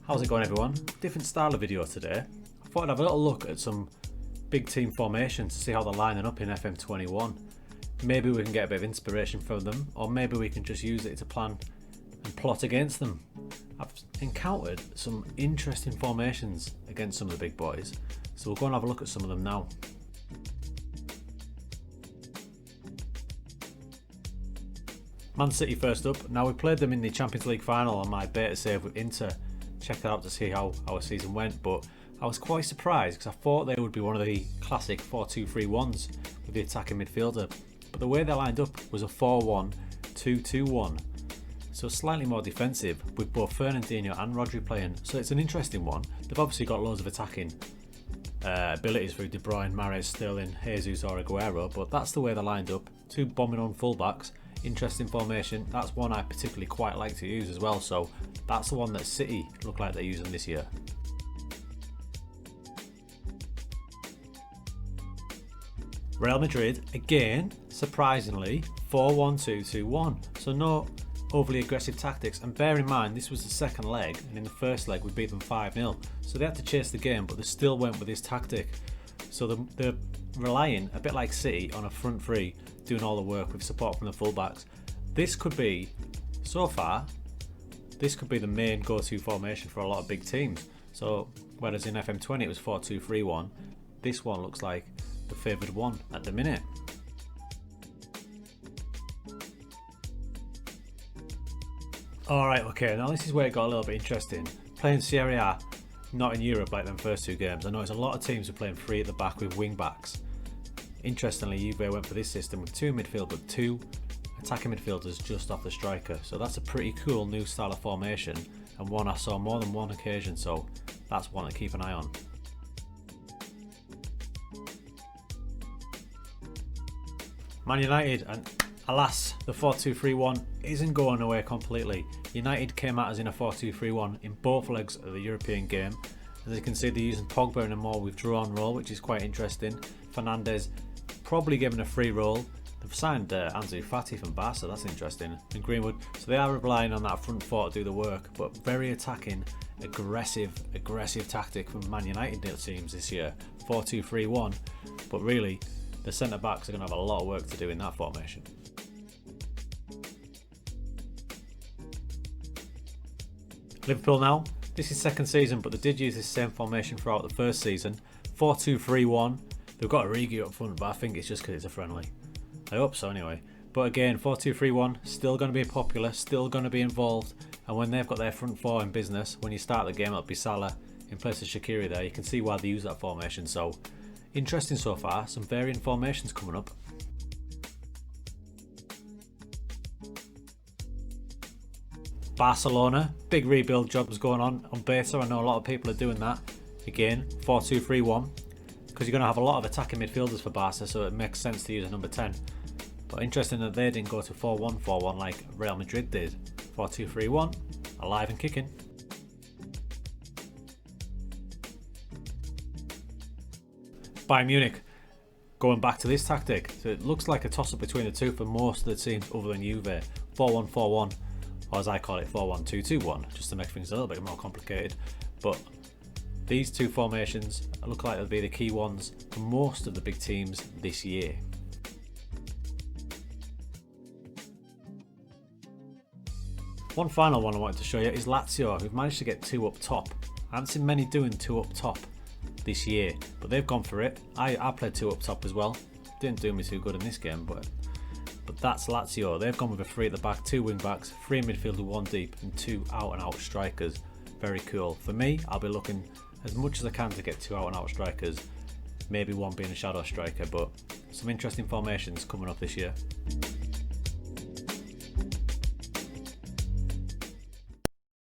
How's it going, everyone? Different style of video today. I thought I'd have a little look at some big team formations to see how they're lining up in FM21. Maybe we can get a bit of inspiration from them, or maybe we can just use it to plan and plot against them. I've encountered some interesting formations against some of the big boys, so we'll go and have a look at some of them now. Man City first up. Now, we played them in the Champions League final on my beta save with Inter. Checked that out to see how our season went, but I was quite surprised because I thought they would be one of the classic 4-2-3-1s with the attacking midfielder, but the way they lined up was a 4-1-2-2-1, so slightly more defensive with both Fernandinho and Rodri playing, so it's an interesting one. They've obviously got loads of attacking abilities through De Bruyne, Mahrez, Sterling, Jesus or Aguero, but that's the way they lined up. Two bombing on fullbacks. Interesting formation. That's one I particularly quite like to use as well, so that's the one that City look like they're using this year. Real Madrid, again, surprisingly, 4-1-2-2-1, so no overly aggressive tactics, and bear in mind this was the second leg, and in the first leg we beat them 5-0, so they had to chase the game, but they still went with this tactic. So they're relying, a bit like City, on a front three doing all the work with support from the fullbacks. This could be, so far, this could be the main go-to formation for a lot of big teams. So whereas in FM20 it was 4-2-3-1, this one looks like the favoured one at the minute. Alright, okay, now this is where it got a little bit interesting. Playing Serie A, not in Europe like them first two games. I know it's a lot of teams are playing three at the back with wing backs. Interestingly, Juve went for this system with two midfield but two attacking midfielders just off the striker. So that's a pretty cool new style of formation, and one I saw more than one occasion, so that's one to keep an eye on. Man United, and alas, the 4-2-3-1 isn't going away completely. United came at us in a 4-2-3-1 in both legs of the European game. As you can see, they're using Pogba in a more withdrawn role, which is quite interesting. Fernandes probably given a free role. They've signed Ansu Fati from Barca, that's interesting, and Greenwood. So they are relying on that front four to do the work, but very attacking, aggressive tactic from Man United it seems this year. 4-2-3-1, but really the centre backs are going to have a lot of work to do in that formation. Liverpool now. This is second season, but they did use this same formation throughout the first season. 4-2-3-1. They've got Origi up front, but I think it's just because it's a friendly. I hope so anyway. But again, 4-2-3-1, still going to be popular, still going to be involved. And when they've got their front four in business, when you start the game, it'll be Salah in place of Shaqiri there. You can see why they use that formation. So interesting so far. Some varying formations coming up. Barcelona, big rebuild jobs going on beta. I know a lot of people are doing that. Again, 4-2-3-1, because you're going to have a lot of attacking midfielders for Barca, so it makes sense to use a number 10. But interesting that they didn't go to 4-1-4-1 like Real Madrid did. 4-2-3-1, alive and kicking. Bayern Munich, going back to this tactic. So it looks like a toss-up between the two for most of the teams other than Juve. 4-1-4-1. Or as I call it, 4-1-2-2-1, just to make things a little bit more complicated. But these two formations look like they'll be the key ones for most of the big teams this year. One final one I wanted to show you is Lazio, who've managed to get two up top. I haven't seen many doing two up top this year, but they've gone for it. I played two up top as well. Didn't do me too good in this game, but that's Lazio. They've gone with a three at the back, two wing backs, three in midfield with one deep, and two out and out strikers. Very cool. For me, I'll be looking as much as I can to get two out and out strikers, maybe one being a shadow striker, but some interesting formations coming up this year.